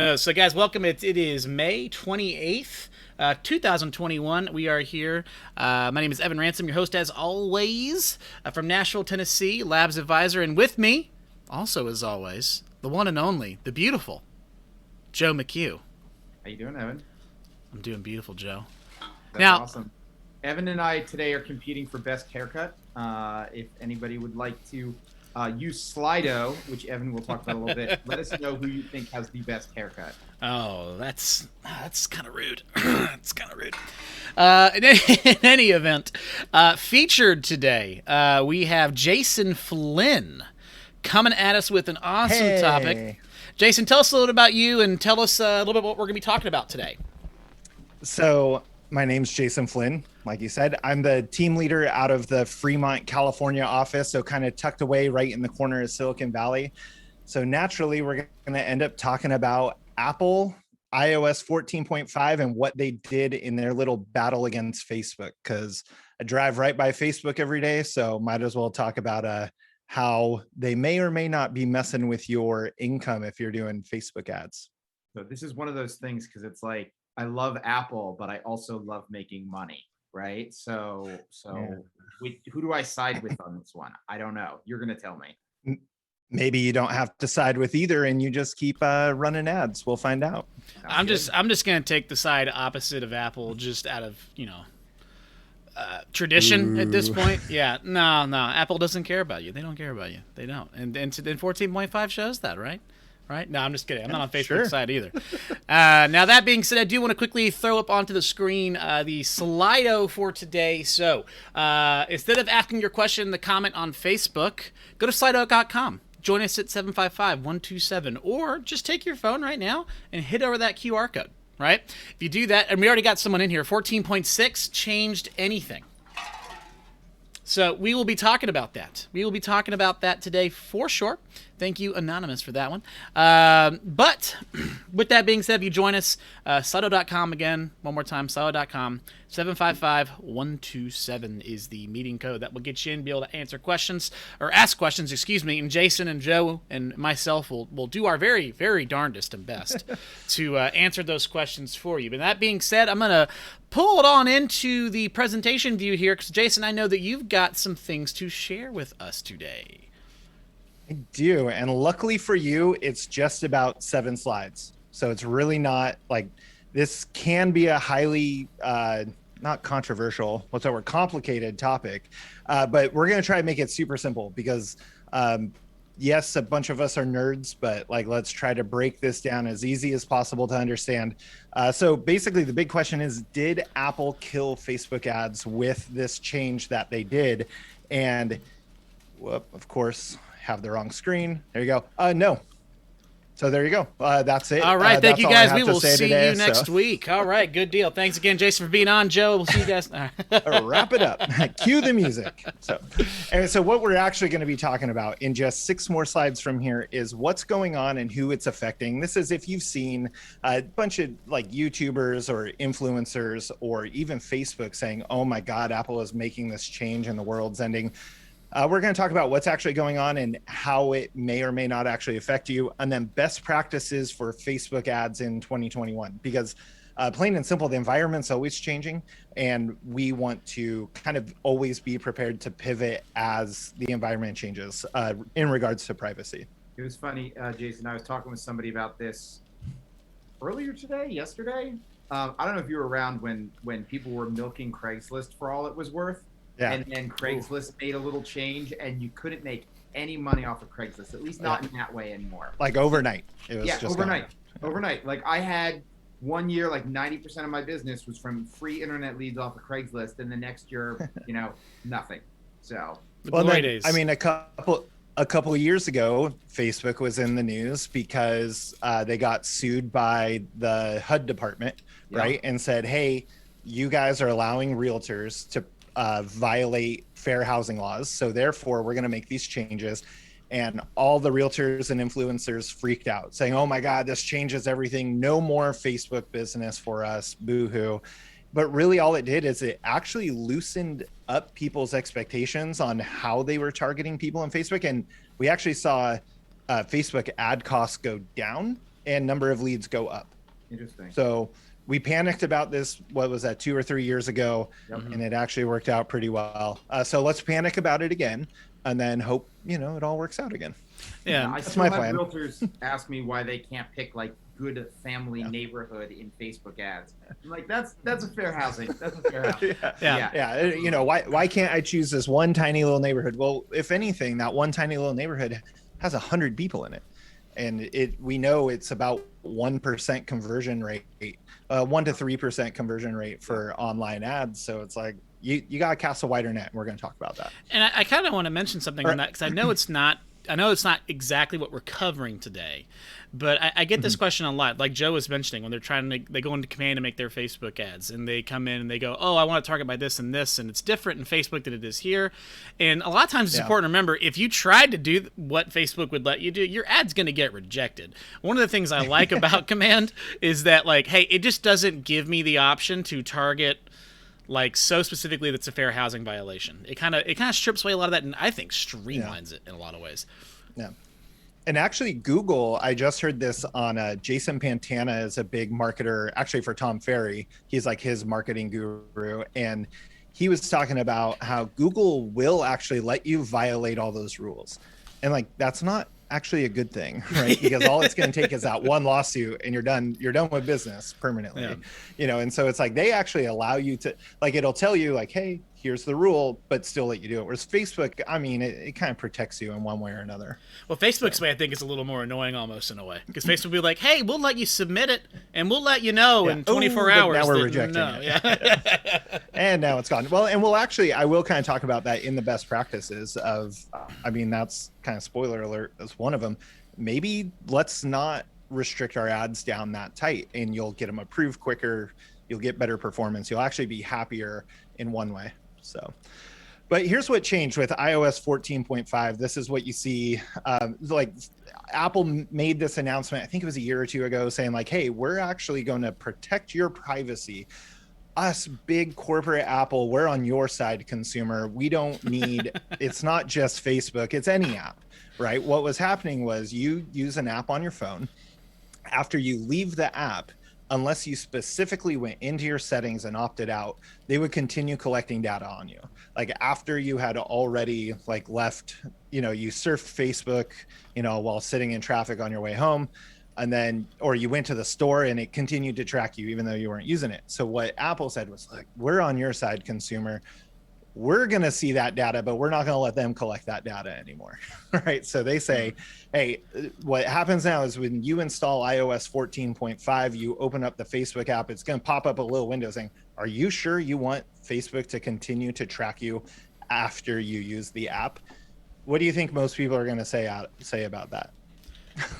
So, guys, welcome. It is May 28th, 2021. We are here. My name is Evan Ransom, your host, as always, from Nashville, Tennessee, Labs Advisor. And with me, also as always, the one and only, the beautiful Joe McHugh. How you doing, Evan? I'm doing beautiful, Joe. That's Now, awesome. Evan and I today are competing for best haircut. If anybody would like to use Slido, which Evan will talk about a little bit, let us know who you think has the best haircut. oh, that's kind of rude. It's kind of rude. In any event, featured today, we have Jason Flynn coming at us with an awesome topic. Jason, tell us a little bit about you and tell us a little bit what we're going to be talking about today. So my name's Jason Flynn. Like you said, I'm the team leader out of the Fremont, California office. So kind of tucked away right in the corner of Silicon Valley. So naturally, we're going to end up talking about Apple, iOS 14.5, and what they did in their little battle against Facebook. Because I drive right by Facebook every day. So might as well talk about how they may or may not be messing with your income if you're doing Facebook ads. So this is one of those things because it's like I love Apple, but I also love making money, right? Who do I side with on this one? I don't know. You're going to tell me. Maybe you don't have to side with either, and you just keep running ads. We'll find out. I'm just going to take the side opposite of Apple, just out of tradition at this point. Yeah, no, Apple doesn't care about you. They don't care about you. They don't. And 14.5 shows that, right? Right? No, I'm just kidding. I'm not on Facebook's side either. Now, that being said, I do want to quickly throw up onto the screen the Slido for today. So instead of asking your question in the comment on Facebook, go to slido.com. Join us at 755-127, or just take your phone right now and hit over that QR code, right? If you do that, and we already got someone in here, 14.6 changed anything. So we will be talking about that. We will be talking about that today for sure. Thank you, Anonymous, for that one. But with that being said, if you join us, Slido.com again, one more time, Slido.com, 755-127 is the meeting code that will get you in, be able to answer questions, or ask questions, excuse me, and Jason and Joe and myself will do our very, very darndest and best to answer those questions for you. But that being said, I'm going to pull it on into the presentation view here, because Jason, I know that you've got some things to share with us today. I do. And luckily for you, it's just about 7 slides. So it's really not like this can be a highly, not controversial, what's that word, complicated topic. But we're going to try to make it super simple because, yes, a bunch of us are nerds, but like, let's try to break this down as easy as possible to understand. So basically the big question is, did Apple kill Facebook ads with this change that they did? And of course, have the wrong screen. There you go. No. So there you go. That's it. All right. Thank you, guys. We will see today, you next week. All right. Good deal. Thanks again, Jason, for being on. Joe, we'll see you guys. Wrap it up. Cue the music. So what we're actually going to be talking about in just 6 more slides from here is what's going on and who it's affecting. This is if you've seen a bunch of like YouTubers or influencers or even Facebook saying, oh my God, Apple is making this change and the world's ending. We're going to talk about what's actually going on and how it may or may not actually affect you, and then best practices for Facebook ads in 2021. Because plain and simple, the environment's always changing, and we want to kind of always be prepared to pivot as the environment changes in regards to privacy. It was funny, Jason. I was talking with somebody about this yesterday. I don't know if you were around when people were milking Craigslist for all it was worth. Yeah. And then Craigslist made a little change, and you couldn't make any money off of Craigslist, at least not in that way anymore. Like overnight. It was just overnight. Like I had one year, like 90% of my business was from free internet leads off of Craigslist, and the next year, nothing. So, I mean, a couple of years ago, Facebook was in the news because they got sued by the HUD department, right? And said, hey, you guys are allowing realtors to violate fair housing laws. So therefore, we're going to make these changes. And all the realtors and influencers freaked out, saying, oh my God, this changes everything. No more Facebook business for us. Boo-hoo. But really all it did is it actually loosened up people's expectations on how they were targeting people on Facebook. And we actually saw Facebook ad costs go down and number of leads go up. Interesting. So we panicked about this, what was that, 2 or 3 years ago, and it actually worked out pretty well. So let's panic about it again, and then hope, it all works out again. Yeah, I still have realtors ask me why they can't pick like good family neighborhood in Facebook ads. I'm like, that's a fair housing. That's a fair housing. Yeah. Why can't I choose this one tiny little neighborhood? Well, if anything, that one tiny little neighborhood has 100 people in it. And we know it's about 1% conversion rate, 1 to 3% conversion rate for online ads. So it's like you got to cast a wider net. And we're going to talk about that. And I kind of want to mention something on that, because I know it's not exactly what we're covering today, but I get this question a lot. Like Joe was mentioning, when they're they go into command to make their Facebook ads, and they come in and they go, oh, I want to target by this and this, and it's different in Facebook than it is here. And a lot of times it's important to remember, if you tried to do what Facebook would let you do, your ad's going to get rejected. One of the things I like about command is that, like, hey, it just doesn't give me the option to target like so specifically that's a fair housing violation. It kind of strips away a lot of that, and I think streamlines it in a lot of ways. Yeah. And actually Google, I just heard this on Jason Pantana is a big marketer actually for Tom Ferry. He's like his marketing guru, and he was talking about how Google will actually let you violate all those rules. And like, that's not actually a good thing, right? Because all it's going to take is that one lawsuit and you're done with business permanently. And so it's like they actually allow you to, like, it'll tell you like, hey, here's the rule, but still let you do it. Whereas Facebook, I mean, it kind of protects you in one way or another. Well, Facebook's way, I think, is a little more annoying almost in a way, because Facebook will be like, hey, we'll let you submit it and we'll let you know in 24 hours. Now we're rejecting it. And now it's gone. Well, and I will kind of talk about that in the best practices of, I mean, that's kind of spoiler alert as one of them. Maybe let's not restrict our ads down that tight, and you'll get them approved quicker. You'll get better performance. You'll actually be happier in one way. So, but here's what changed with iOS 14.5. This is what you see. Like Apple made this announcement, I think it was a year or two ago, saying like, hey, we're actually going to protect your privacy. Us, big corporate Apple, we're on your side, consumer. We don't need, it's not just Facebook, it's any app, right? What was happening was you use an app on your phone. After you leave the app, unless you specifically went into your settings and opted out, they would continue collecting data on you. Like after you had already like left, you surfed Facebook, while sitting in traffic on your way home, and then, or you went to the store and it continued to track you even though you weren't using it. So what Apple said was like, we're on your side, consumer. We're going to see that data, but we're not going to let them collect that data anymore. Right. So they say, hey, what happens now is when you install iOS 14.5, you open up the Facebook app, it's going to pop up a little window saying, are you sure you want Facebook to continue to track you after you use the app? What do you think most people are going to say about that?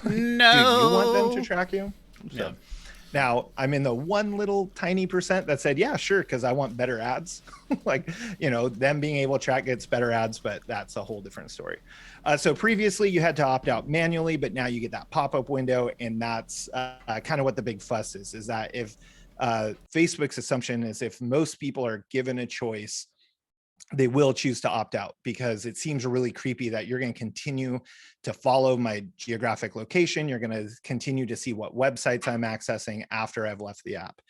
No. Do you want them to track you? So. Yeah. Now, I'm in the one little tiny percent that said, yeah, sure, because I want better ads. Like, them being able to track gets better ads, but that's a whole different story. So previously you had to opt out manually, but now you get that pop-up window, and that's kind of what the big fuss is that if Facebook's assumption is if most people are given a choice, they will choose to opt out, because it seems really creepy that you're going to continue to follow my geographic location. You're going to continue to see what websites I'm accessing after I've left the app.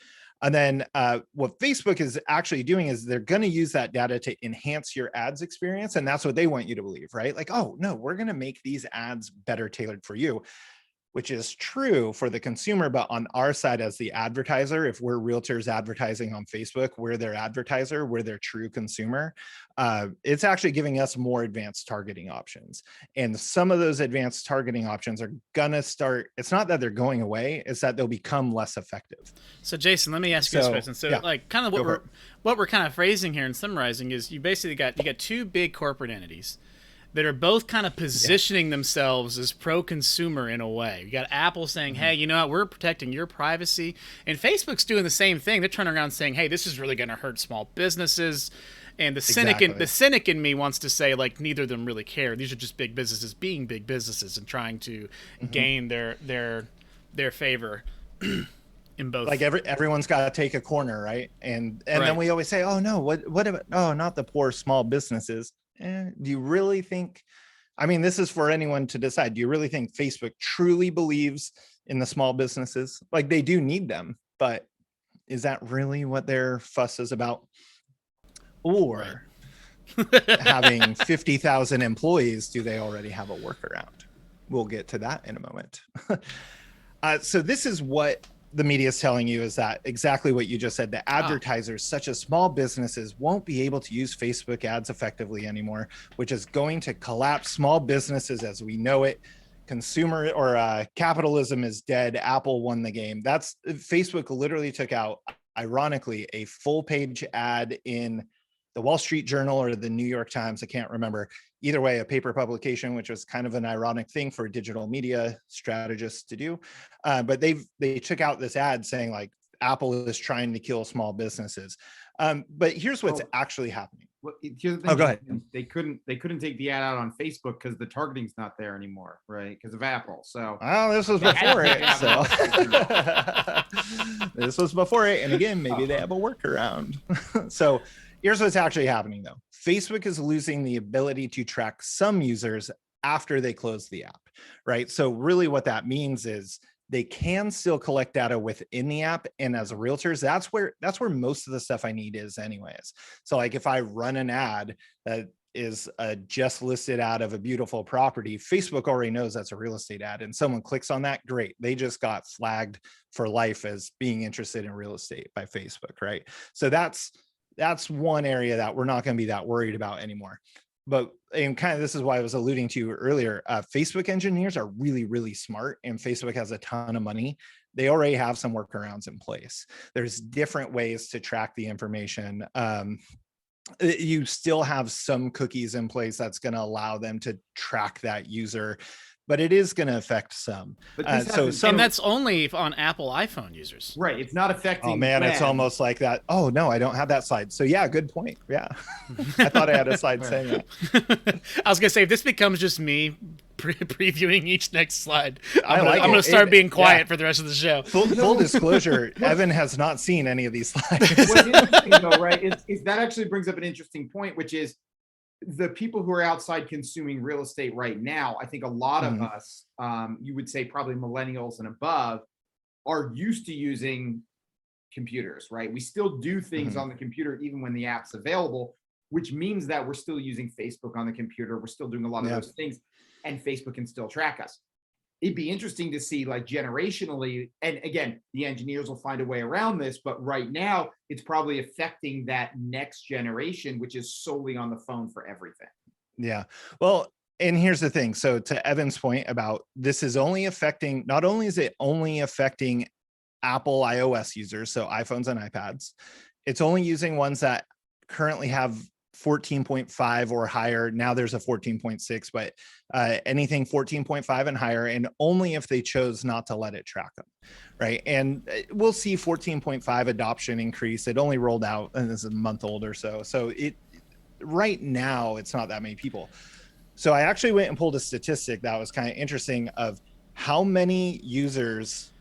And then what Facebook is actually doing is they're going to use that data to enhance your ads experience. And that's what they want you to believe, right? Like, oh, no, we're going to make these ads better tailored for you, which is true for the consumer. But on our side as the advertiser, if we're realtors advertising on Facebook, we're their advertiser, we're their true consumer. It's actually giving us more advanced targeting options. And some of those advanced targeting options are gonna start, it's not that they're going away, it's that they'll become less effective. So Jason, let me ask you this question. So like kind of what we're kind of phrasing here and summarizing is you basically got two big corporate entities that are both kind of positioning themselves as pro-consumer in a way. You got Apple saying, hey, you know what, we're protecting your privacy. And Facebook's doing the same thing. They're turning around saying, hey, this is really going to hurt small businesses. And the cynic in me wants to say, like, neither of them really care. These are just big businesses being big businesses and trying to gain their favor in both. Like everyone's got to take a corner, right? And then we always say, oh no, what about, oh, not the poor small businesses. Do you really think, I mean, this is for anyone to decide. Do you really think Facebook truly believes in the small businesses. Like they do need them, but is that really what their fuss is about? Or having 50,000 employees, do they already have a workaround? We'll get to that in a moment. So this is what the media is telling you, is that exactly what you just said. The advertisers, such as small businesses, won't be able to use Facebook ads effectively anymore, which is going to collapse small businesses as we know it. Consumer or capitalism is dead. Apple won the game. That's Facebook literally took out, ironically, a full page ad in the Wall Street Journal or the New York Times. I can't remember. Either way, a paper publication, which was kind of an ironic thing for digital media strategists to do. But they took out this ad saying like Apple is trying to kill small businesses. But here's what's actually happening. Well, here's the thing. Oh, go ahead. They couldn't take the ad out on Facebook because the targeting's not there anymore, right? Because of Apple. So this was before it. So this was before it. And again, maybe they have a workaround. So here's what's actually happening though. Facebook is losing the ability to track some users after they close the app, right? So really what that means is they can still collect data within the app. And as realtors, that's where most of the stuff I need is anyways. So like if I run an ad that is a just listed ad of a beautiful property, Facebook already knows that's a real estate ad, and someone clicks on that, great. They just got flagged for life as being interested in real estate by Facebook, right? So that's one area that we're not going to be that worried about anymore. But and kind of this is why I was alluding to earlier, Facebook engineers are really, really smart, and Facebook has a ton of money. They already have some workarounds in place. There's different ways to track the information. You still have some cookies in place that's going to allow them to track that user, but it is going to affect some. And that's only on Apple iPhone users. Right. It's not affecting. Oh man, it's almost like that. Oh no, I don't have that slide. So yeah, good point. Yeah. I thought I had a slide saying that. I was going to say, if this becomes just me previewing each next slide, I'm like going to start being quiet for the rest of the show. Full disclosure, Evan has not seen any of these slides. What's interesting though, right, is that actually brings up an interesting point, which is the people who are outside consuming real estate right now. I think a lot of us, you would say probably millennials and above, are used to using computers, right? We still do things on the computer even when the app's available, which means that we're still using Facebook on the computer. We're still doing a lot of those things, and Facebook can still track us. It'd be interesting to see, like, generationally, and again, the engineers will find a way around this, but right now it's probably affecting that next generation, which is solely on the phone for everything. Yeah. Well, and here's the thing. So to Evan's point about this is only affecting, not only is it only affecting Apple iOS users, so iPhones and iPads, it's only using ones that currently have 14.5 or higher. Now there's a 14.6, but anything 14.5 and higher, and only if they chose not to let it track them, right? And we'll see 14.5 adoption increase. It only rolled out, and this is a month old or so. So it right now, it's not that many people. So I actually went and pulled a statistic that was kind of interesting of how many users.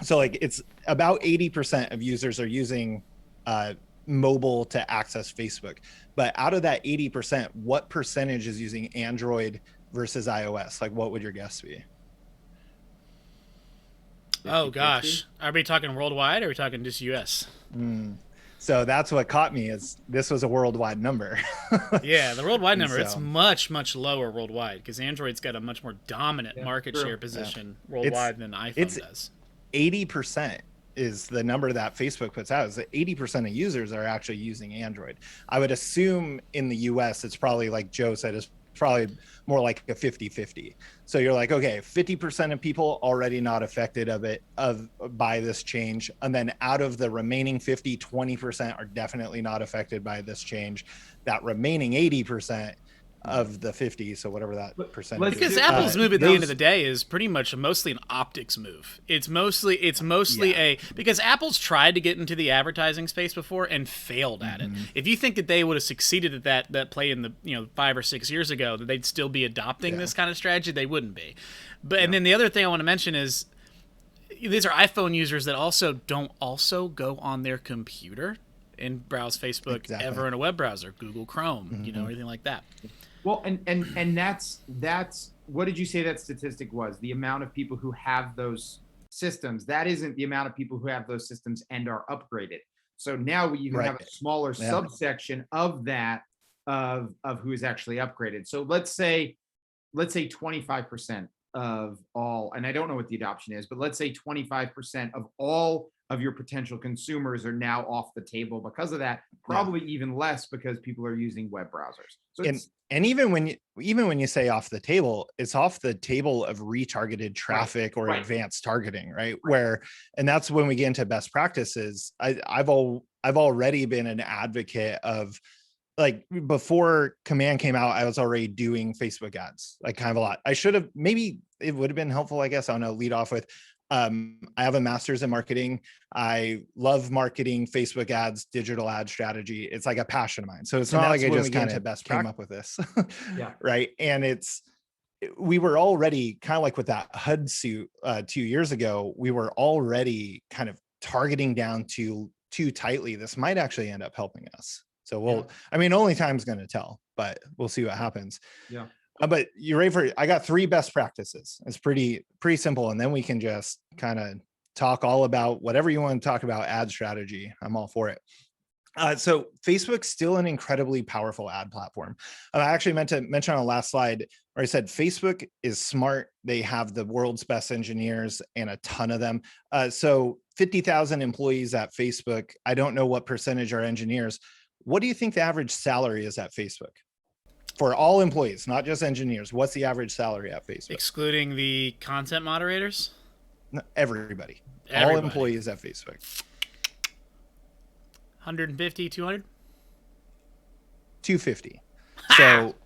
So like it's about 80% of users are using mobile to access Facebook. But out of that 80%, what percentage is using Android versus iOS? Like, what would your guess be? Oh, gosh. Are we talking worldwide or are we talking just US? So that's what caught me, is this was a worldwide number. Yeah, the worldwide number, it's much, much lower worldwide because Android's got a much more dominant market share position worldwide than iPhone does. 80%. Is the number that Facebook puts out, is that 80% of users are actually using Android. I would assume in the US, it's probably, like Joe said, it's probably more like a 50-50. So you're like, okay, 50% of people already not affected by this change. And then out of the remaining 20% are definitely not affected by this change. That remaining 80% of the 50, so whatever that percentage is. Because Apple's move at the end of the day is pretty much mostly an optics move. It's mostly because Apple's tried to get into the advertising space before and failed at it. If you think that they would have succeeded at that play in the 5 or 6 years ago, that they'd still be adopting this kind of strategy, they wouldn't be. But and then the other thing I want to mention is these are iPhone users that also don't also go on their computer and browse Facebook ever in a web browser, Google Chrome, anything like that. Well, and that's what did you say that statistic was? The amount of people who have those systems, that isn't the amount of people who have those systems and are upgraded. So now we even have a smaller subsection of that of who is actually upgraded. So let's say 25% of all, and I don't know what the adoption is, but let's say 25% of all of your potential consumers are now off the table because of that. Probably even less because people are using web browsers. So and even when you say off the table, it's off the table of retargeted traffic or advanced targeting, right? And that's when we get into best practices. I've already been an advocate of, like, before Command came out, I was already doing Facebook ads, like kind of a lot. I should have, maybe it would have been helpful, I guess. I don't know, lead off with, I have a master's in marketing. I love marketing, Facebook ads, digital ad strategy. It's like a passion of mine. So it's not like I just kind of came up with this. Right. And we were already kind of like with that HUD suit 2 years ago, we were already kind of targeting down too tightly. This might actually end up helping us. So I mean, only time's going to tell, but we'll see what happens. Yeah. But you ready for it? I got 3 best practices. It's pretty simple. And then we can just kind of talk all about whatever you want to talk about ad strategy. I'm all for it. So Facebook's still an incredibly powerful ad platform. I actually meant to mention on the last slide where I said Facebook is smart. They have the world's best engineers and a ton of them. So 50,000 employees at Facebook. I don't know what percentage are engineers. What do you think the average salary is at Facebook? For all employees, not just engineers, what's the average salary at Facebook? Excluding the content moderators? No, everybody. All employees at Facebook. 150, 200? 250. So,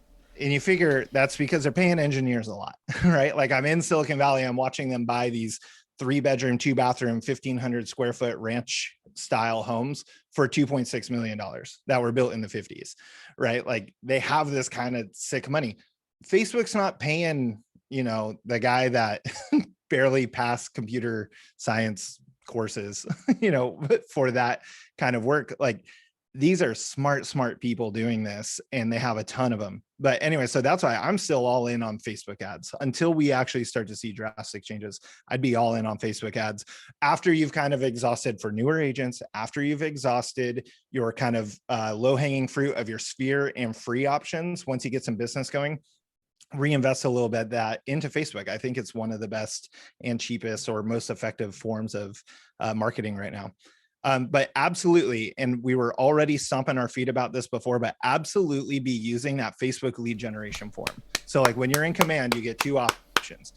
and you figure that's because they're paying engineers a lot, right? Like, I'm in Silicon Valley, I'm watching them buy these 3-bedroom, 2-bathroom, 1,500 square foot ranch style homes for $2.6 million that were built in the 50s, right? Like, they have this kind of sick money. Facebook's not paying, the guy that barely passed computer science courses, for that kind of work. Like, these are smart people doing this, and they have a ton of them. But anyway, so that's why I'm still all in on Facebook ads until we actually start to see drastic changes. I'd be all in on Facebook ads after you've kind of exhausted for newer agents, after you've exhausted your kind of low hanging fruit of your sphere and free options. Once you get some business going, reinvest a little bit that into Facebook. I think it's one of the best and cheapest or most effective forms of marketing right now. But absolutely, and we were already stomping our feet about this before, but absolutely be using that Facebook lead generation form. So like when you're in Command, you get 2 options.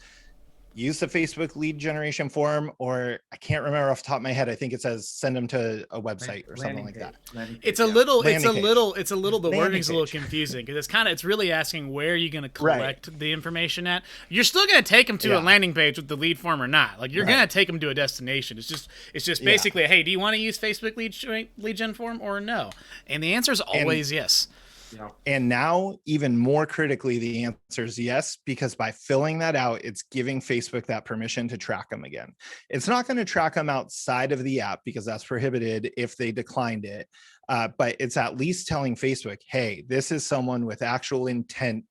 Use the Facebook lead generation form, or I can't remember off the top of my head. I think it says send them to a website or something like that. It's a little, the wording's a little confusing because it's really asking where you're going to collect the information at. You're still going to take them to a landing page with the lead form or not. Like, you're going to take them to a destination. It's just basically, hey, do you want to use Facebook lead gen form or no? And the answer is always yes. Yeah. And now, even more critically, the answer is yes, because by filling that out, it's giving Facebook that permission to track them again. It's not going to track them outside of the app because that's prohibited if they declined it. But it's at least telling Facebook, hey, this is someone with actual intent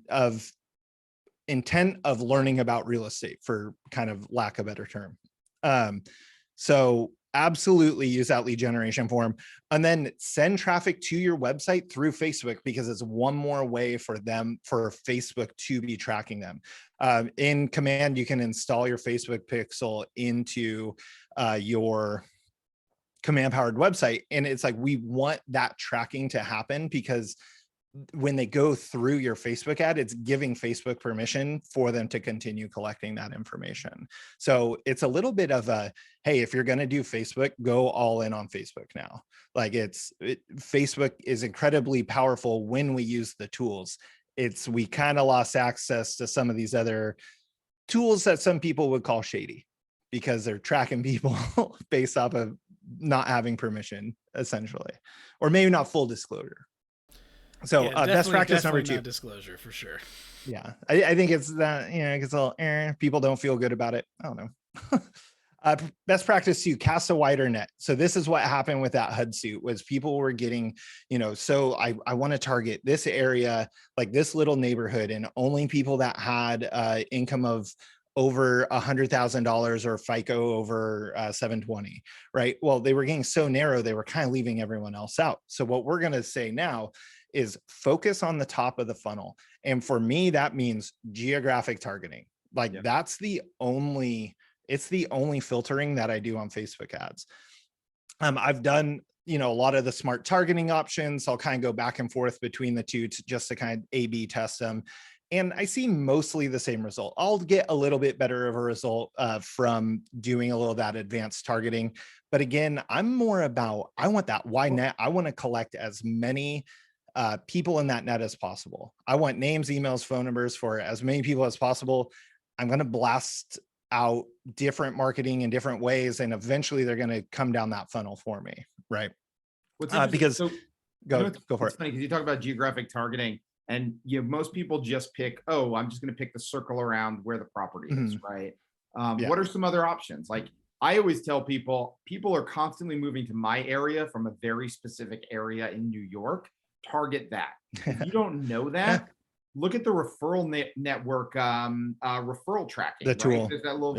of learning about real estate, for kind of lack of a better term. So absolutely use that lead generation form, and then send traffic to your website through Facebook, because it's one more way for Facebook to be tracking them. In Command, you can install your Facebook pixel into your Command powered website. And it's like, we want that tracking to happen because when they go through your Facebook ad, it's giving Facebook permission for them to continue collecting that information. So it's a little bit of a, hey, if you're going to do Facebook, go all in on Facebook now. Like Facebook is incredibly powerful when we use the tools. We kind of lost access to some of these other tools that some people would call shady because they're tracking people based off of not having permission, essentially, or maybe not full disclosure. So best practice number 2, disclosure for sure. Yeah, I think it's that, it's a little, people don't feel good about it. I don't know. Best practice 2, cast a wider net. So this is what happened with that HUD suit, was people were getting, so I want to target this area, like this little neighborhood, and only people that had income of over $100,000 or FICO over 720, right? Well, they were getting so narrow, they were kind of leaving everyone else out. So what we're going to say now is focus on the top of the funnel. And for me, that means geographic targeting. Like it's the only filtering that I do on Facebook ads. I've done, a lot of the smart targeting options. I'll kind of go back and forth between the two just to kind of A/B test them. And I see mostly the same result. I'll get a little bit better of a result from doing a little of that advanced targeting. But again, I'm more about, I want that wide net. I want to collect as many people in that net as possible. I want names, emails, phone numbers for as many people as possible. I'm going to blast out different marketing in different ways, and eventually they're going to come down that funnel for me, right? Because go for it. It's funny because you talk about geographic targeting, and most people just pick, I'm just going to pick the circle around where the property is, right? What are some other options? Like I always tell people are constantly moving to my area from a very specific area in New York. Target that. If you don't know that, look at the referral network referral tracking. The tool. There's that little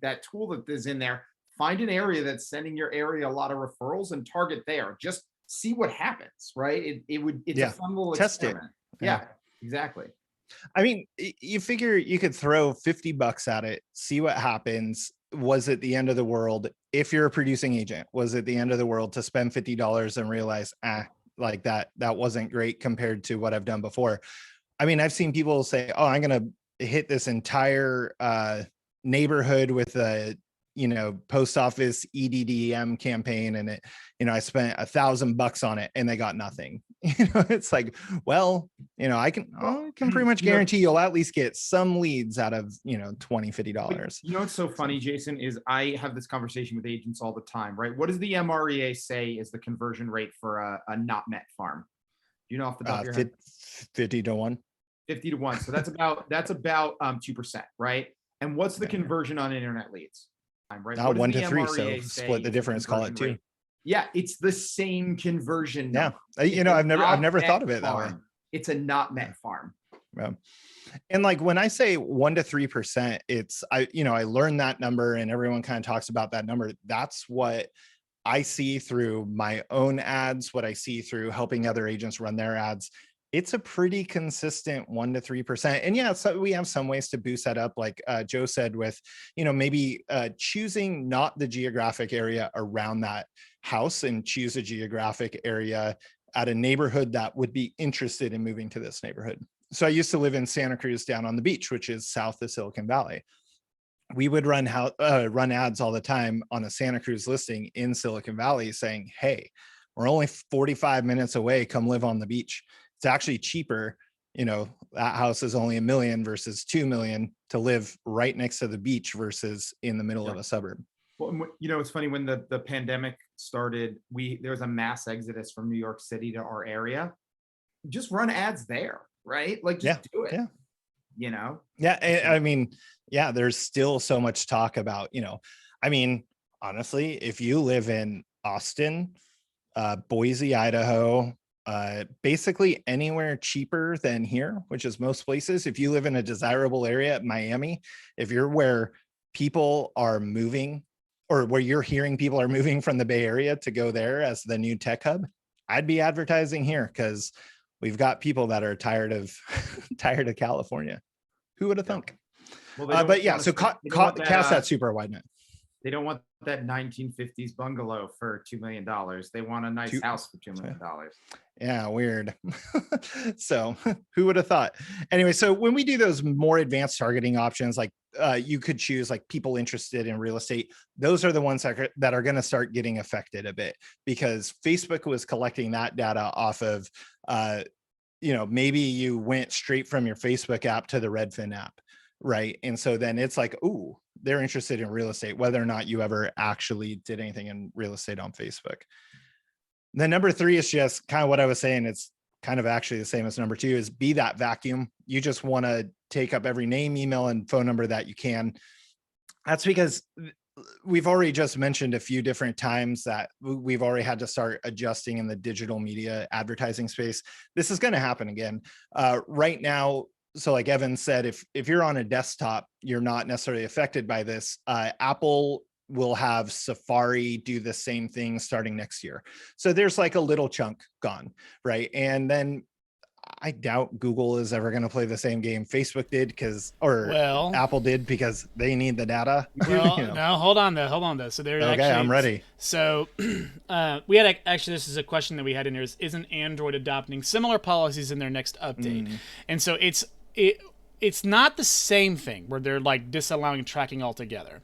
that tool that is in there. Find an area that's sending your area a lot of referrals and target there. Just see what happens, right? It's a fun little test experiment. it. Yeah, exactly. I mean, you figure you could throw $50 at it, see what happens. Was it the end of the world? If you're a producing agent, was it the end of the world to spend $50 and realize, like that wasn't great compared to what I've done before? I mean, I've seen people say, I'm going to hit this entire neighborhood with a, post office EDDM campaign. And it, I spent $1,000 on it and they got nothing. It's like, well, I can pretty much guarantee you'll at least get some leads out of, $20, $50. What's so funny, Jason, is I have this conversation with agents all the time, right? What does the MREA say is the conversion rate for a not met farm? Do you know off the top of your head? 50 to 1. 50 to 1. So that's about 2%, right? And what's the conversion on internet leads? Right? 1 to 3. So split the difference, call it 2. Rate? Yeah, it's the same conversion. Yeah. I've never thought of it that way. It's a not met farm. Yeah. And like when I say 1 to 3%, it's I learned that number and everyone kind of talks about that number. That's what I see through my own ads, what I see through helping other agents run their ads. It's a pretty consistent 1 to 3%. And so we have some ways to boost that up. Like Joe said, with, maybe choosing not the geographic area around that house and choose a geographic area at a neighborhood that would be interested in moving to this neighborhood. So I used to live in Santa Cruz down on the beach, which is south of Silicon Valley. We would run ads all the time on a Santa Cruz listing in Silicon Valley saying, hey, we're only 45 minutes away. Come live on the beach. It's actually cheaper. That house is only $1 million versus $2 million to live right next to the beach versus in the middle of a suburb. Well, it's funny, when the pandemic started, there was a mass exodus from New York City to our area. Just run ads there, right? Like just do it. Yeah. I mean, there's still so much talk about, honestly, if you live in Austin, Boise, Idaho, basically anywhere cheaper than here, which is most places. If you live in a desirable area, Miami, if you're where people are moving or where you're hearing people are moving from the Bay Area to go there as the new tech hub, I'd be advertising here because we've got people that are tired of California. Who would have thunk? Well, so cast that super wide net. They don't want that 1950s bungalow for $2 million. They want a nice house for $2 million. Yeah, weird. So who would have thought? Anyway, so when we do those more advanced targeting options, like you could choose like people interested in real estate. Those are the ones that are going to start getting affected a bit because Facebook was collecting that data off of, maybe you went straight from your Facebook app to the Redfin app. Right. And so then it's like, ooh, they're interested in real estate, whether or not you ever actually did anything in real estate on Facebook. Then number 3 is just kind of what I was saying. It's kind of actually the same as number 2 is be that vacuum. You just want to take up every name, email, and phone number that you can. That's because we've already just mentioned a few different times that we've already had to start adjusting in the digital media advertising space. This is going to happen again. Right now, so like Evan said, if you're on a desktop, you're not necessarily affected by this. Apple will have Safari do the same thing starting next year. So there's like a little chunk gone, right? And then I doubt Google is ever going to play the same game Facebook did or Apple did, because they need the data. Well, no, hold on though. So there's okay, I'm ready. So we had actually, this is a question that we had in there: isn't Android adopting similar policies in their next update? And so it's not the same thing where they're like disallowing tracking altogether.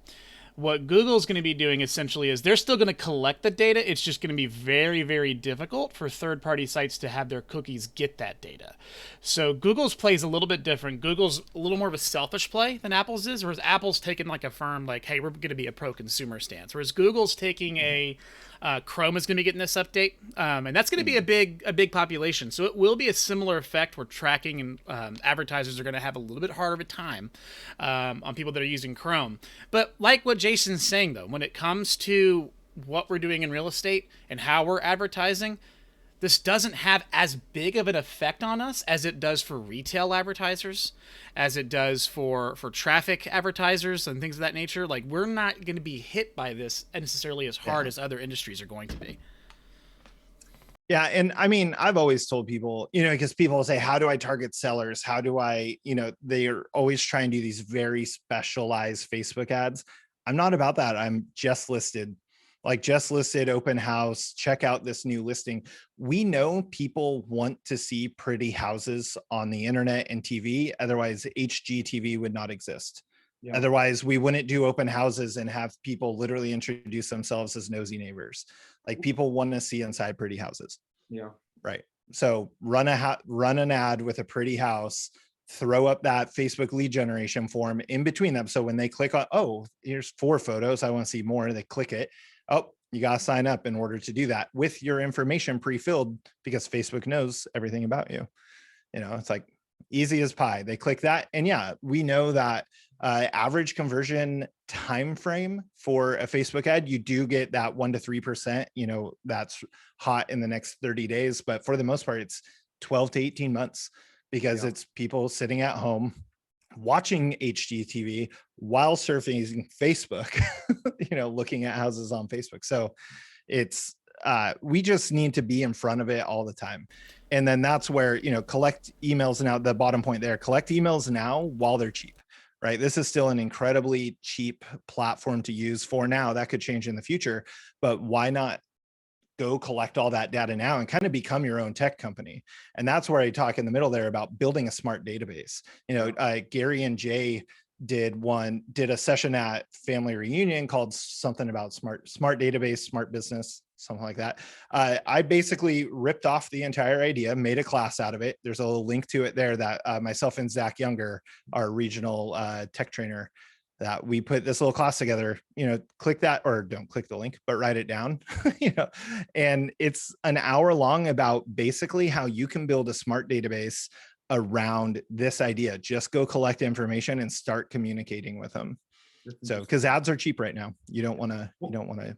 What Google's going to be doing essentially is they're still going to collect the data. It's just going to be very, very difficult for third-party sites to have their cookies get that data. So Google's play is a little bit different. Google's a little more of a selfish play than Apple's is, whereas Apple's taking like a firm, like, hey, we're going to be a pro-consumer stance. Whereas Google's taking a Chrome is going to be getting this update, and that's going to be a big population. So it will be a similar effect where tracking and advertisers are going to have a little bit harder of a time on people that are using Chrome. But like what Jason's saying, though, when it comes to what we're doing in real estate and how we're advertising, this doesn't have as big of an effect on us as it does for retail advertisers, as it does for traffic advertisers and things of that nature. Like, we're not going to be hit by this necessarily as hard as other industries are going to be. Yeah. And I mean, I've always told people, because people say, how do I target sellers? How do I, they are always trying to do these very specialized Facebook ads. I'm not about that. I'm just listed open house, check out this new listing. We know people want to see pretty houses on the internet and TV. Otherwise, HGTV would not exist. Yeah. Otherwise, we wouldn't do open houses and have people literally introduce themselves as nosy neighbors. Like, people want to see inside pretty houses. Yeah. Right. So run an ad with a pretty house, throw up that Facebook lead generation form in between them. So when they click on, oh, here's 4 photos, I want to see more, they click it. Oh, you got to sign up in order to do that with your information pre-filled, because Facebook knows everything about you. It's like easy as pie. They click that. And yeah, we know that average conversion time frame for a Facebook ad, you do get that 1 to 3%, that's hot in the next 30 days. But for the most part, it's 12 to 18 months, because it's people sitting at home watching HGTV while surfing Facebook, looking at houses on Facebook. So it's, we just need to be in front of it all the time. And then that's where, collect emails now, the bottom point there, collect emails now while they're cheap, right? This is still an incredibly cheap platform to use for now. That could change in the future, but why not go collect all that data now and kind of become your own tech company? And that's where I talk in the middle there about building a smart database. Gary and Jay did a session at Family Reunion called something about smart database, smart business, something like that. I basically ripped off the entire idea, made a class out of it. There's a little link to it there that myself and Zach Younger, our regional tech trainer, that we put this little class together, click that, or don't click the link, but write it down, and it's an hour long about basically how you can build a smart database around this idea. Just go collect information and start communicating with them. So, because ads are cheap right now, you don't want to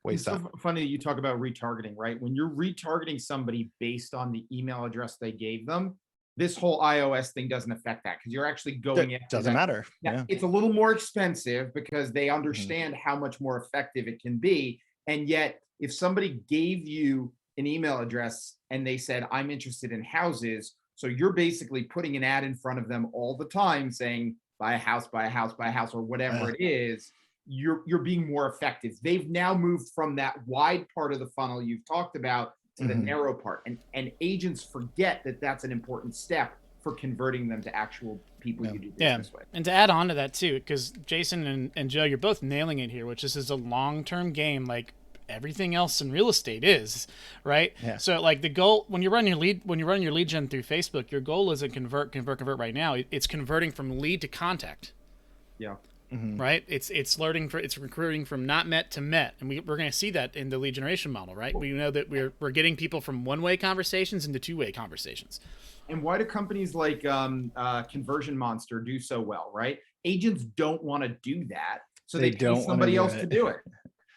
waste that. It's so funny that you talk about retargeting, right? When you're retargeting somebody based on the email address they gave them, this whole iOS thing doesn't affect that, because you're actually going in. Doesn't matter. Now, it's a little more expensive because they understand how much more effective it can be. And yet, if somebody gave you an email address and they said, I'm interested in houses, so you're basically putting an ad in front of them all the time saying, buy a house, buy a house, buy a house, or whatever it is, you're being more effective. They've now moved from that wide part of the funnel you've talked about to the narrow part. And agents forget that that's an important step for converting them to actual people you do business with. And to add on to that too, because Jason and Joe, you're both nailing it here, which is a long-term game, like everything else in real estate is, right? Yeah. So like the goal when you run your lead gen through Facebook, your goal isn't convert right now. It's converting from lead to contact. Yeah. Mm-hmm. Right. It's recruiting from not met to met, and we're going to see that in the lead generation model, right? We know that we're getting people from one-way conversations into two-way conversations. And why do companies like Conversion Monster do so well, right? Agents don't want to do that, so they pay somebody else to do it,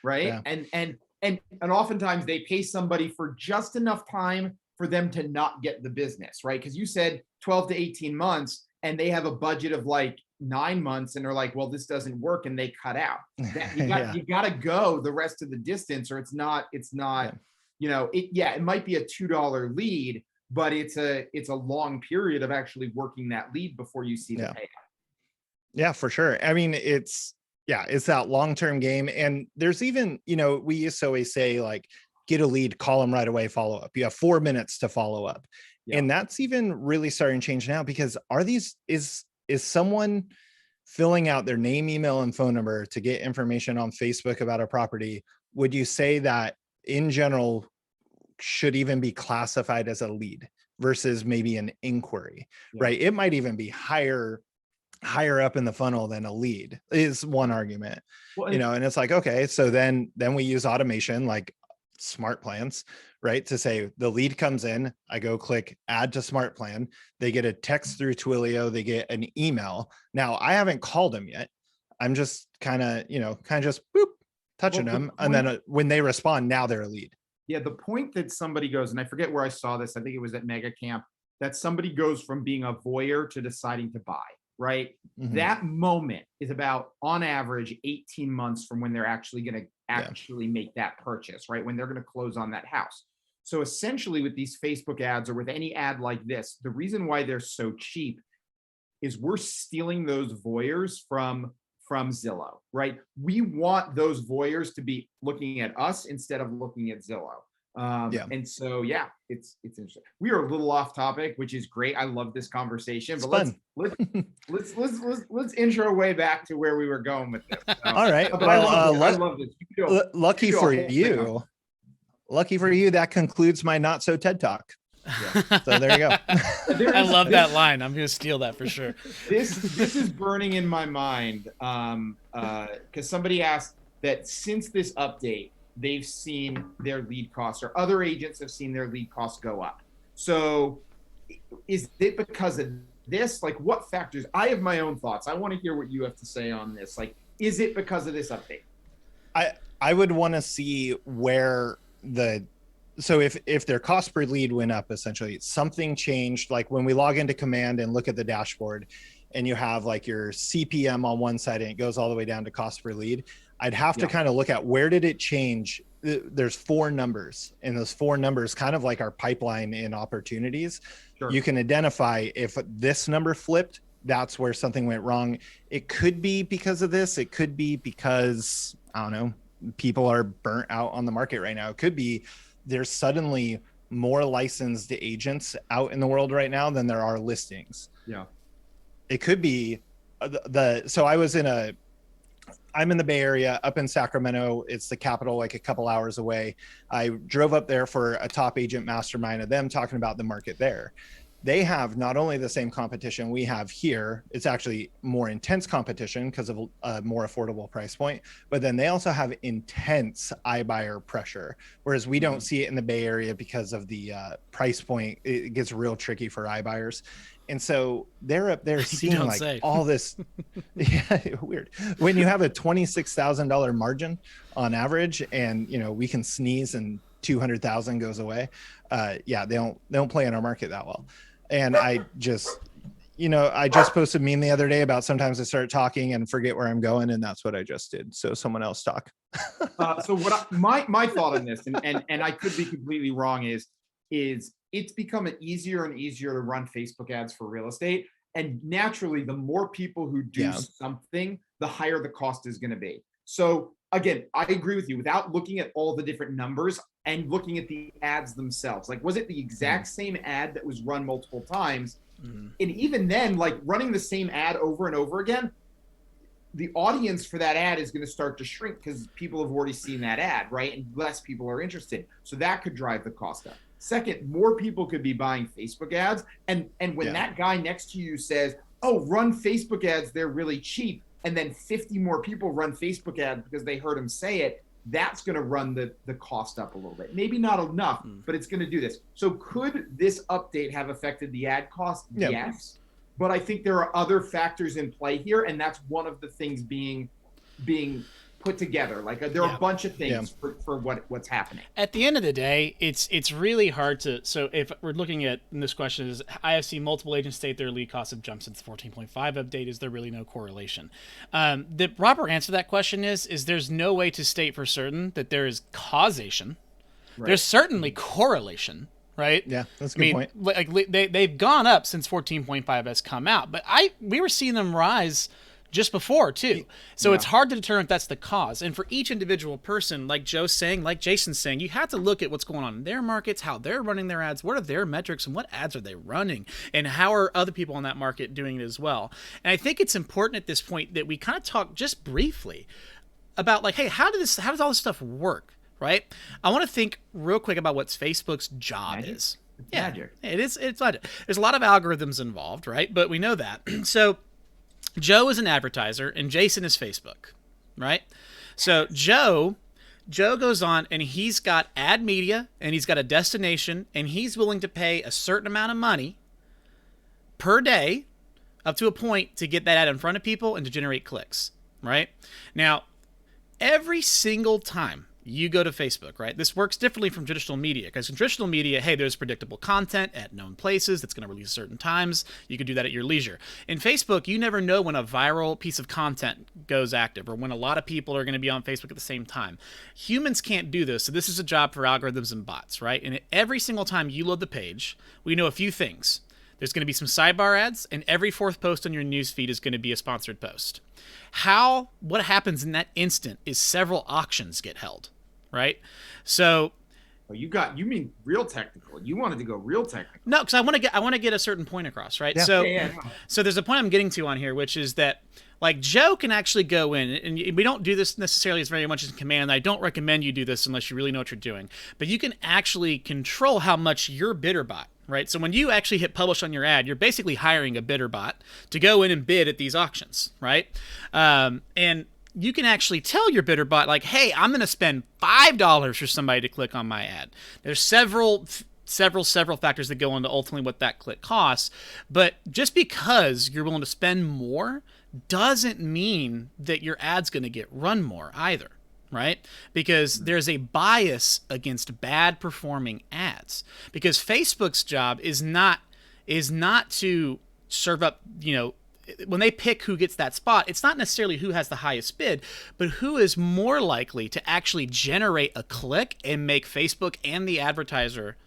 right? Yeah. And oftentimes they pay somebody for just enough time for them to not get the business, right? Because you said 12 to 18 months. and they have a budget of like 9 months and they're like, well, this doesn't work, and they cut out. You got to go the rest of the distance, or it's not, it might be a $2 lead, but it's a long period of actually working that lead before you see the payout. Yeah, for sure. I mean, it's that long-term game. And there's even, we used to always say, like, get a lead, call them right away, follow up. You have 4 minutes to follow up. Yeah. And that's even really starting to change now, because is someone filling out their name, email, and phone number to get information on Facebook about a property? Would you say that in general should even be classified as a lead versus maybe an inquiry, right? It might even be higher up in the funnel than a lead, is one argument. Well, and it's like, okay, so then we use automation like smart plans, right? To say the lead comes in, I go click add to smart plan. They get a text through Twilio, they get an email. Now I haven't called them yet. I'm just kind of just boop, touching them. And then when they respond, now they're a lead. Yeah. The point that somebody goes, and I forget where I saw this, I think it was at Mega Camp, that somebody goes from being a voyeur to deciding to buy, right? Mm-hmm. That moment is about, on average, 18 months from when they're actually going to make that purchase, right? When they're going to close on that house. So essentially with these Facebook ads, or with any ad like this, the reason why they're so cheap is we're stealing those voyeurs from Zillow, right? We want those voyeurs to be looking at us instead of looking at Zillow. And so, it's interesting. We are a little off topic, which is great. I love this conversation, but let's inch our way back to where we were going with this. So, all right. But I love this. Lucky for you, that concludes my not so TED Talk. Yeah. So there you go. I love that line. I'm going to steal that for sure. This is burning in my mind because somebody asked that since this update, they've seen their lead costs, or other agents have seen their lead costs go up. So is it because of this? Like, what factors? I have my own thoughts. I want to hear what you have to say on this. Like, is it because of this update? I would want to see where so if their cost per lead went up, essentially something changed. Like when we log into Command and look at the dashboard, and you have like your CPM on one side and it goes all the way down to cost per lead, I'd have to kind of look at where did it change. There's 4 numbers, and those 4 numbers, kind of like our pipeline in opportunities. Sure. You can identify if this number flipped, that's where something went wrong. It could be because of this. It could be because, I don't know, people are burnt out on the market right now. It could be there's suddenly more licensed agents out in the world right now than there are listings. Yeah. It could be so I'm in the Bay Area, up in Sacramento. It's the capital, like a couple hours away. I drove up there for a top agent mastermind of them talking about the market there. They have not only the same competition we have here, it's actually more intense competition because of a more affordable price point, but then they also have intense iBuyer pressure, whereas we don't see it in the Bay Area because of the price point. It gets real tricky for iBuyers. And so they're up there seeing like all this. Weird. When you have a $26,000 margin on average, and we can sneeze and 200,000 goes away. They don't play in our market that well. And I just posted a meme the other day about sometimes I start talking and forget where I'm going, and that's what I just did. So someone else talk. So what my thought on this, and I could be completely wrong, is it's becoming easier and easier to run Facebook ads for real estate. And naturally, the more people who do something, the higher the cost is going to be. So again, I agree with you. Without looking at all the different numbers and looking at the ads themselves, like, was it the exact same ad that was run multiple times? And even then, like, running the same ad over and over again, the audience for that ad is going to start to shrink because people have already seen that ad, right? And less people are interested. So that could drive the cost up. Second, more people could be buying Facebook ads. And when that guy next to you says, oh, run Facebook ads, they're really cheap, and then 50 more people run Facebook ads because they heard him say it, that's going to run the cost up a little bit. Maybe not enough, but it's going to do this. So could this update have affected the ad cost? Yep. Yes. But I think there are other factors in play here, and that's one of the things being put together. Like there are a bunch of things for what's happening. At the end of the day, it's really hard to. So if we're looking at this question, is IFC multiple agents state their lead costs have jumped since the 14.5 update? Is there really no correlation? The proper answer to that question is there's no way to state for certain that there is causation. Right. There's certainly correlation. Right? Yeah, that's a good point. Like they've gone up since 14.5 has come out, but we were seeing them rise just before too. So it's hard to determine if that's the cause. And for each individual person, like Joe's saying, like Jason's saying, you have to look at what's going on in their markets, how they're running their ads, what are their metrics, and what ads are they running, and how are other people in that market doing it as well. And I think it's important at this point that we kind of talk just briefly about like, hey, how does all this stuff work? Right? I want to think real quick about what Facebook's job is. Magic. It is. It's magic. There's a lot of algorithms involved, right? But we know that. So Joe is an advertiser and Jason is Facebook, right? So Joe goes on and he's got ad media and he's got a destination and he's willing to pay a certain amount of money per day up to a point to get that ad in front of people and to generate clicks, right? Now, every single time you go to Facebook, right? This works differently from traditional media because in traditional media, hey, there's predictable content at known places that's going to release certain times. You can do that at your leisure. In Facebook, you never know when a viral piece of content goes active or when a lot of people are going to be on Facebook at the same time. Humans can't do this, so this is a job for algorithms and bots, right? And every single time you load the page, we know a few things. There's going to be some sidebar ads, and every fourth post on your newsfeed is going to be a sponsored post. What happens in that instant is several auctions get held, right? So you mean real technical. You wanted to go real technical. No, because I want to get a certain point across, right? Yeah. So there's a point I'm getting to on here, which is that like Joe can actually go in, and we don't do this necessarily as very much as command. I don't recommend you do this unless you really know what you're doing. But you can actually control how much your bidder bot, right? So when you actually hit publish on your ad, you're basically hiring a bidder bot to go in and bid at these auctions, right? And you can actually tell your bidder bot, like, hey, I'm going to spend $5 for somebody to click on my ad. There's several factors that go into ultimately what that click costs. But just because you're willing to spend more doesn't mean that your ad's going to get run more either, right? Because there's a bias against bad performing ads. Because Facebook's job is not to serve up, when they pick who gets that spot, it's not necessarily who has the highest bid, but who is more likely to actually generate a click and make Facebook and the advertiser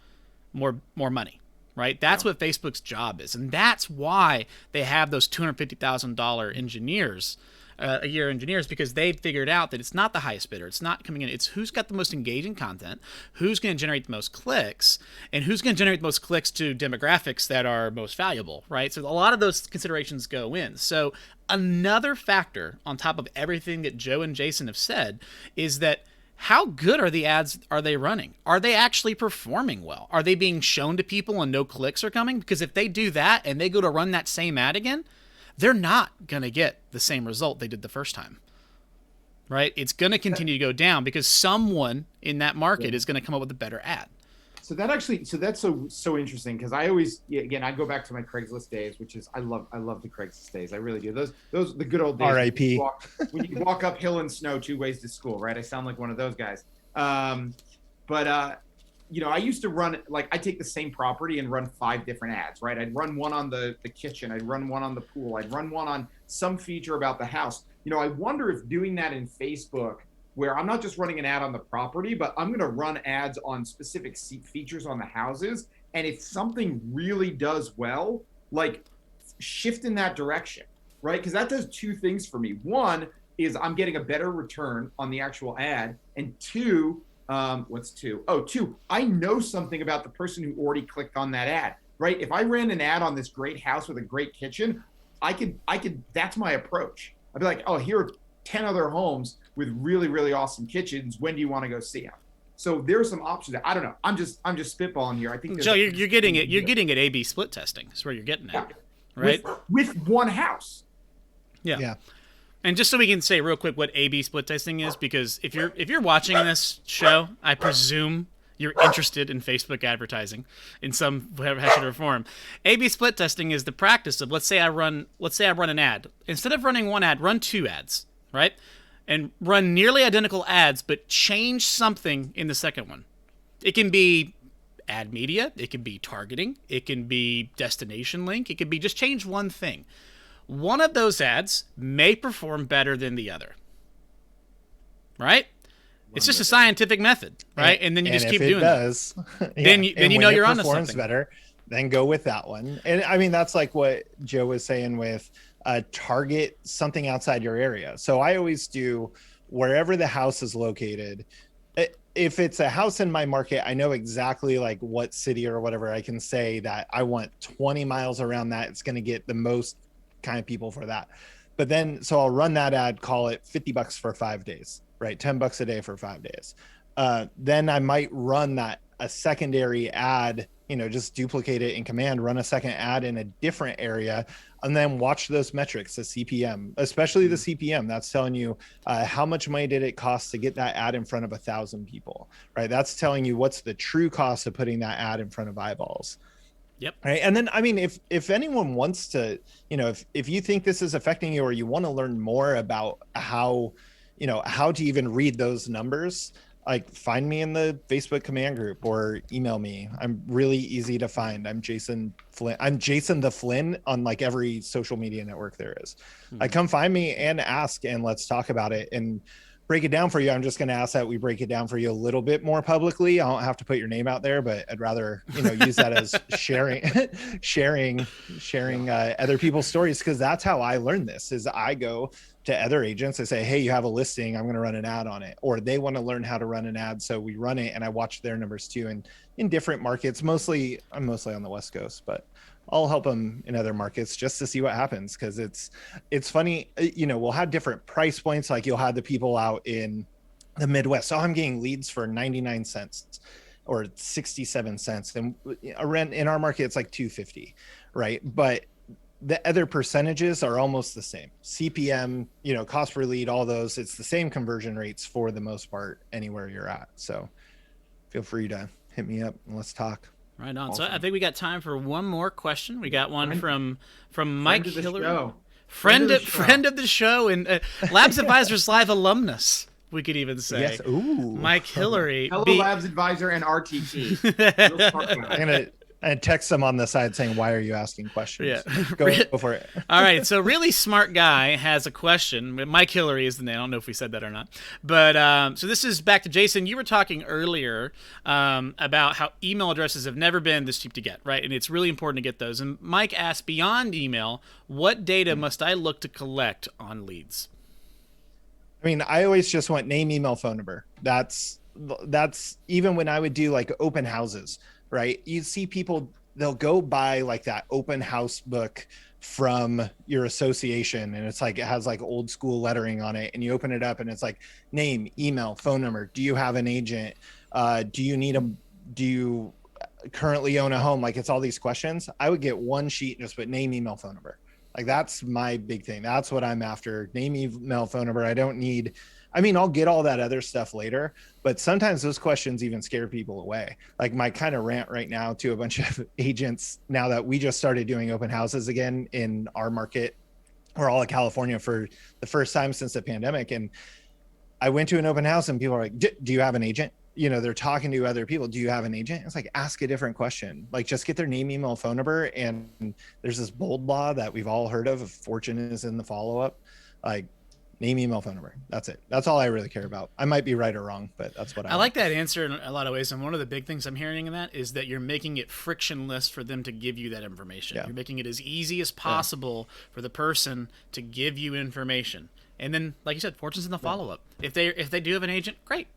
more money, right? That's what Facebook's job is. And that's why they have those $250,000 engineers, a year engineers, because they've figured out that it's not the highest bidder. It's not coming in. It's who's got the most engaging content, who's going to generate the most clicks, and who's going to generate the most clicks to demographics that are most valuable, right? So a lot of those considerations go in. So another factor on top of everything that Joe and Jason have said is that how good are the ads are they running? Are they actually performing well? Are they being shown to people and no clicks are coming? Because if they do that and they go to run that same ad again, they're not going to get the same result they did the first time, right? It's going to continue to go down because someone in that market is going to come up with a better ad. So that's so interesting because I always, again, I go back to my Craigslist days, which is I love the Craigslist days. I really do. Those the good old days. R.I.P. When you walk up hill and snow 2 ways to school, right? I sound like one of those guys. But I used to run, like, I take the same property and run 5 different ads, right? I'd run one on the kitchen. I'd run one on the pool. I'd run one on some feature about the house. I wonder if doing that in Facebook, where I'm not just running an ad on the property, but I'm going to run ads on specific features on the houses. And if something really does well, like shift in that direction, right? Because that does 2 things for me. One is I'm getting a better return on the actual ad. And 2, what's 2? Oh, 2, I know something about the person who already clicked on that ad, right? If I ran an ad on this great house with a great kitchen, I could, that's my approach. I'd be like, oh, here are 10 other homes with really, really awesome kitchens. When do you want to go see them? So there's some options. I don't know. I'm just spitballing here. I think Joe, you're getting it. You're getting at A/B split testing. That's where you're getting at, right? With one house. Yeah. And just so we can say real quick what A/B split testing is, because if you're watching this show, I presume you're interested in Facebook advertising in some fashion or form. A/B split testing is the practice of let's say I run an ad. Instead of running one ad, run 2 ads, right? and run nearly identical ads, but change something in the second one. It can be ad media, it can be targeting, it can be destination link, it can be just change one thing. One of those ads may perform better than the other. Right? It's just a scientific method, right? And then you just keep doing that. Then you know you're onto something. Better, then go with that one. And I mean, that's like what Joe was saying with target something outside your area. So I always do wherever the house is located. If it's a house in my market, I know exactly like what city or whatever I can say that I want 20 miles around that. It's going to get the most kind of people for that. But then, so I'll run that ad, call it $50 for 5 days, right? $10 a day for 5 days. Then I might run a secondary ad, just duplicate it in command, run a second ad in a different area, and then watch those metrics, the CPM, especially the CPM. That's telling you how much money did it cost to get that ad in front of 1,000 people, right? That's telling you what's the true cost of putting that ad in front of eyeballs. Yep. Right. And then, I mean, if anyone wants to, if you think this is affecting you or you want to learn more about how to even read those numbers, like find me in the Facebook command group or email me. I'm really easy to find. I'm Jason Flynn. I'm Jason the Flynn on like every social media network there is. Come find me and ask, and let's talk about it and break it down for you. I'm just going to ask that we break it down for you a little bit more publicly. I don't have to put your name out there, but I'd rather, use that as sharing other people's stories. Cause that's how I learned this is I go to other agents. I say, hey, you have a listing. I'm going to run an ad on it. Or they want to learn how to run an ad. So we run it and I watch their numbers too. And in different markets, I'm mostly on the West Coast, but I'll help them in other markets just to see what happens. Cause it's funny, we'll have different price points. Like you'll have the people out in the Midwest. So I'm getting leads for 99 cents or 67 cents. And a rent in our market, it's like 250, right? But the other percentages are almost the same. CPM, cost per lead, all those, it's the same conversion rates for the most part anywhere you're at. So feel free to hit me up and let's talk. Right on. Awesome. So I think we got time for one more question. We got one from Mike Hillary. Friend of the show and Labs Advisors Live alumnus, we could even say. Yes. Ooh. Mike Hillary. Hello, Labs Advisor and RTT. Real smart guy. I'm going to text them on the side saying, why are you asking questions? Yeah. Go for it. All right. So really smart guy has a question. Mike Hillary is the name. I don't know if we said that or not. But so this is back to Jason. You were talking earlier about how email addresses have never been this cheap to get, right? And it's really important to get those. And Mike asked, beyond email, what data must I look to collect on leads? I mean, I always just want name, email, phone number. That's even when I would do like open houses. Right. You see people, they'll go buy like that open house book from your association. And it's like, it has like old school lettering on it. And you open it up and it's like name, email, phone number. Do you have an agent? Do you currently own a home? Like it's all these questions. I would get one sheet and just put name, email, phone number. Like that's my big thing. That's what I'm after. Name, email, phone number. I'll get all that other stuff later, but sometimes those questions even scare people away. Like my kind of rant right now to a bunch of agents now that we just started doing open houses again in our market, or all of California for the first time since the pandemic. And I went to an open house and people are like, do you have an agent? They're talking to other people. Do you have an agent? It's like, ask a different question. Like just get their name, email, phone number. And there's this bold law that we've all heard of. Fortune is in the follow-up, like name, email, phone number. That's it. That's all I really care about. I might be right or wrong, but that's what I like that answer in a lot of ways. And one of the big things I'm hearing in that is that you're making it frictionless for them to give you that information. Yeah. You're making it as easy as possible for the person to give you information. And then, like you said, Fortune's in the follow-up. If they do have an agent, great.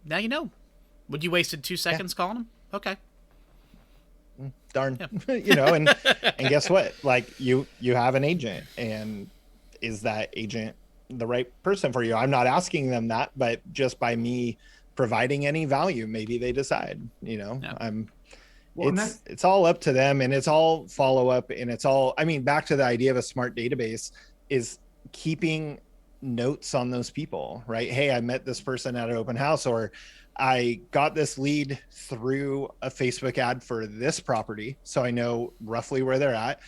Now you know. Would you wasted 2 seconds calling them? Okay. Darn. Yeah. And guess what? Like you have an agent, and is that agent the right person for you? I'm not asking them that, but just by me providing any value, maybe they decide, yeah. It's all up to them, and it's all follow up, and it's all, back to the idea of a smart database is keeping notes on those people, right? Hey, I met this person at an open house, or I got this lead through a Facebook ad for this property, so I know roughly where they're at.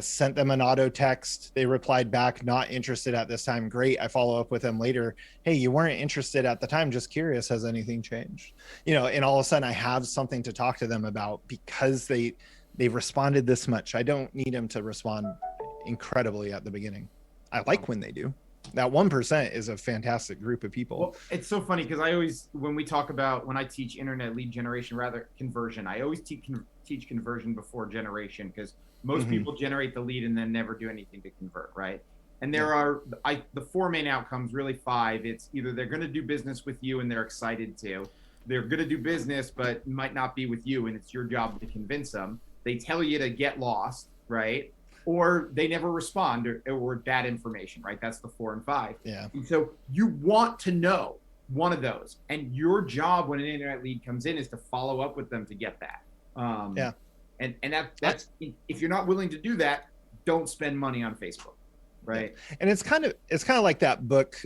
Sent them an auto text. They replied back, not interested at this time. Great. I follow up with them later. Hey, you weren't interested at the time. Just curious. Has anything changed? And all of a sudden I have something to talk to them about because they responded this much. I don't need them to respond incredibly at the beginning. I like when they do. That 1% is a fantastic group of people. Well, it's so funny because I always, when I teach internet lead generation, rather conversion, I always teach conversion before generation, because most people generate the lead and then never do anything to convert, right? And there are the 4 main outcomes, really 5. It's either they're going to do business with you and they're excited to, they're going to do business but might not be with you and it's your job to convince them. They tell you to get lost, right? Or they never respond, or bad information, right? That's the 4 and 5. Yeah. And so you want to know one of those, and your job when an internet lead comes in is to follow up with them to get that. And that's if you're not willing to do that, don't spend money on Facebook, right? Yeah. And it's kind of like that book,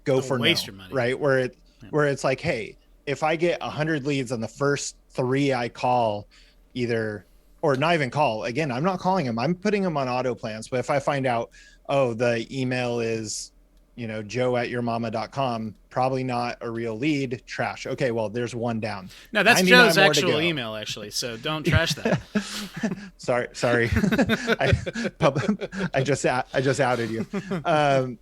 Go for waste No, your money, right? Where it's like, hey, if I get 100 leads on the first 3 I call, either, or not even call, again, I'm not calling them, I'm putting them on auto plans. But if I find out, oh, the email is, joe@yourmama.com, probably not a real lead, trash. Okay, well, there's 1 down. No, that's Joe's actual email, actually. So don't trash that. sorry. I just outed you. But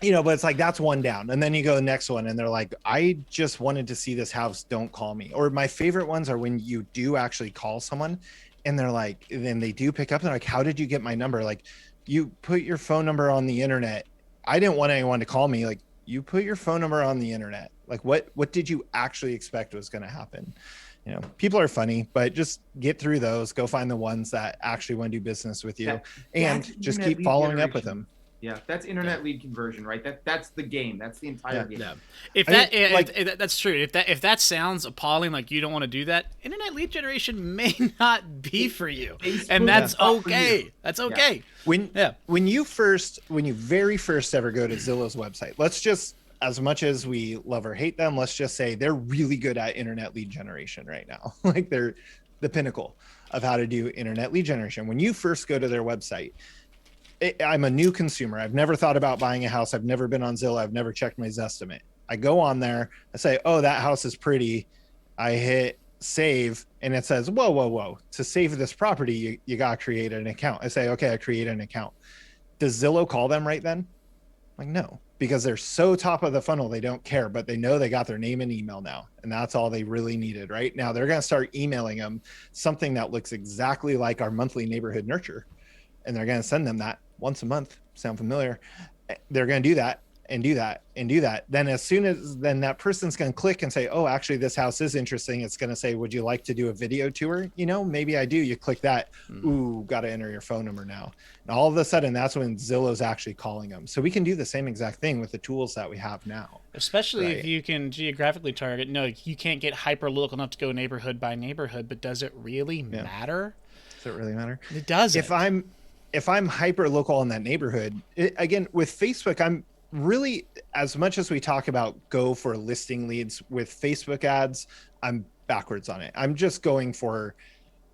it's like, that's 1 down. And then you go the next one and they're like, I just wanted to see this house. Don't call me. Or my favorite ones are when you do actually call someone and they're like, then they do pick up. They're like, how did you get my number? Like, you put your phone number on the internet. I didn't want anyone to call me. Like, you put your phone number on the internet. Like, what did you actually expect was going to happen? People are funny, but just get through those. Go find the ones that actually want to do business with you, and just keep following up with them. Yeah, that's internet lead conversion, right? That's the game. That's the entire game. Yeah. If that's true. If that sounds appalling, like you don't want to do that, internet lead generation may not be for you, and that's okay. That's okay. When you very first ever go to Zillow's website, let's just, as much as we love or hate them, let's just say they're really good at internet lead generation right now. Like, they're the pinnacle of how to do internet lead generation. When you first go to their website, I'm a new consumer. I've never thought about buying a house. I've never been on Zillow. I've never checked my Zestimate. I go on there. I say, oh, that house is pretty. I hit save, and it says, whoa. To save this property, you got to create an account. I say, okay, I create an account. Does Zillow call them right then? Like, no, because they're so top of the funnel, they don't care, but they know they got their name and email now. And that's all they really needed, right? Now they're going to start emailing them something that looks exactly like our monthly neighborhood nurture. And they're going to send them that once a month. Sound familiar? They're going to do that and do that and do that. Then as soon as that person's going to click and say, oh, actually this house is interesting. It's going to say, would you like to do a video tour? Maybe I do. You click that. Ooh, got to enter your phone number now. And all of a sudden that's when Zillow's actually calling them. So we can do the same exact thing with the tools that we have now. Especially if you can geographically target. No, you can't get hyper local enough to go neighborhood by neighborhood, but does it really matter? Does it really matter? It doesn't. If I'm hyper local in that neighborhood, again, with Facebook, I'm really, as much as we talk about go for listing leads with Facebook ads, I'm backwards on it. I'm just going for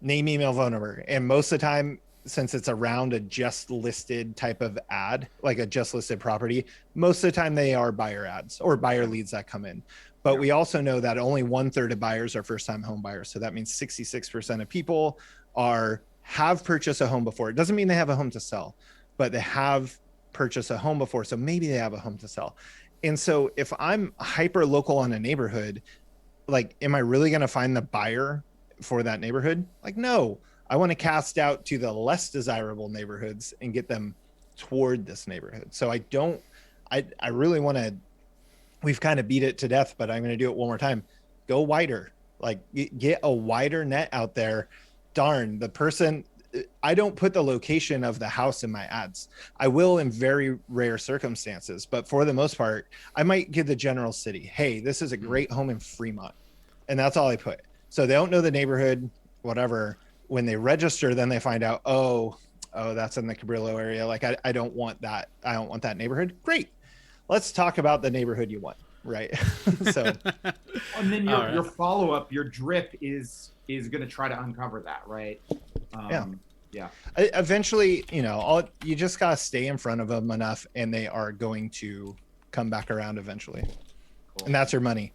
name, email, phone number. And most of the time, since it's around a just listed type of ad, like a just listed property, most of the time they are buyer ads or buyer leads that come in. But we also know that only 1/3 of buyers are first time home buyers. So that means 66% of people have purchased a home before. It doesn't mean they have a home to sell, but they have purchased a home before. So maybe they have a home to sell. And so if I'm hyper local in a neighborhood, like, am I really going to find the buyer for that neighborhood? Like, no, I want to cast out to the less desirable neighborhoods and get them toward this neighborhood. So I really want to, we've kind of beat it to death, but I'm going to do it one more time. Go wider, like get a wider net out there. Darn, the person, I don't put the location of the house in my ads. I will in very rare circumstances, but for the most part, I might give the general city, hey, this is a great home in Fremont. And that's all I put. So they don't know the neighborhood, whatever. When they register, then they find out, oh, that's in the Cabrillo area. Like, I don't want that. I don't want that neighborhood. Great. Let's talk about the neighborhood you want. right? So, and then All right. your follow up, your drip is going to try to uncover that, right? Yeah. Eventually, you just gotta stay in front of them enough, and they are going to come back around eventually. Cool. And that's your money.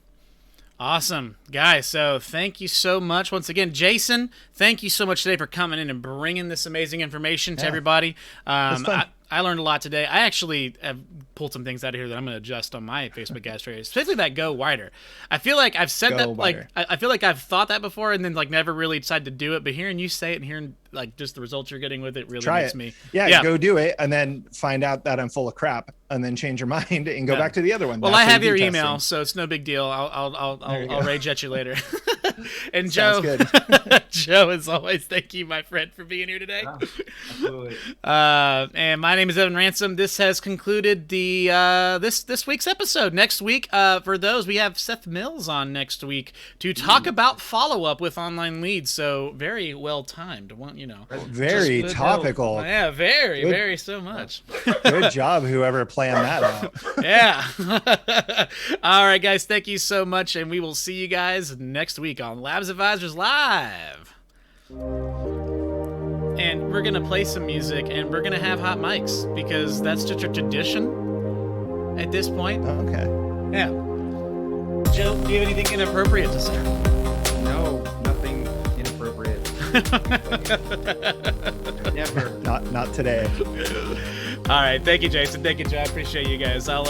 Awesome, guys. So thank you so much once again, Jason. Thank you so much today for coming in and bringing this amazing information to everybody. I learned a lot today. I actually have pulled some things out of here that I'm going to adjust on my Facebook ad strategy, especially that go wider. I feel like I've said that, wider. I feel like I've thought that before and then never really decided to do it. But hearing you say it and hearing just the results you're getting with it really makes me. Yeah, go do it and then find out that I'm full of crap and then change your mind and go back to the other one. Well, I have your email, so it's no big deal. I'll rage at you later. And Joe, Joe, as always, thank you, my friend, for being here today. Absolutely. And my name is Evan Ransom. This has concluded the this week's episode. Next week, for those, we have Seth Mills on next week to talk about follow-up with online leads. So very well timed. Very topical. Yeah, very so much. Good job, whoever planned that out. Yeah. All right, guys. Thank you so much, and we will see you guys next week on Labs Advisors Live. And we're gonna play some music, and we're gonna have hot mics because that's just a tradition at this point. Okay. Yeah. Joe, do you have anything inappropriate to say? No, nothing inappropriate. Never. Not today. All right. Thank you, Jason. Thank you, Joe. I appreciate you guys. I'll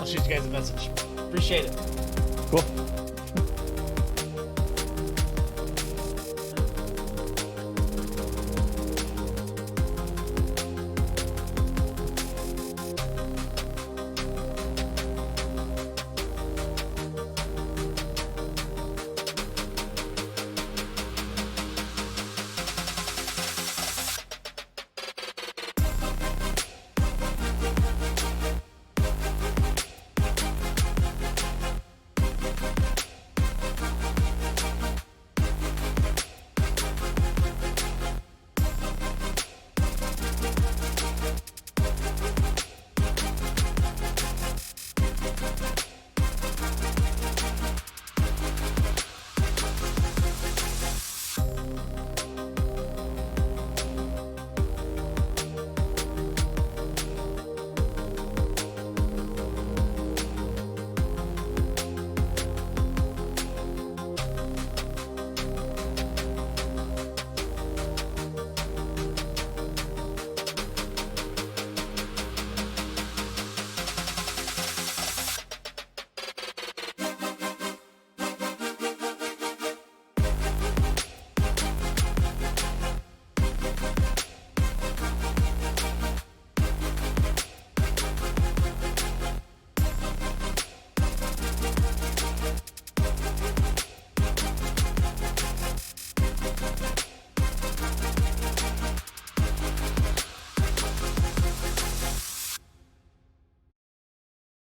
shoot you guys a message. Appreciate it.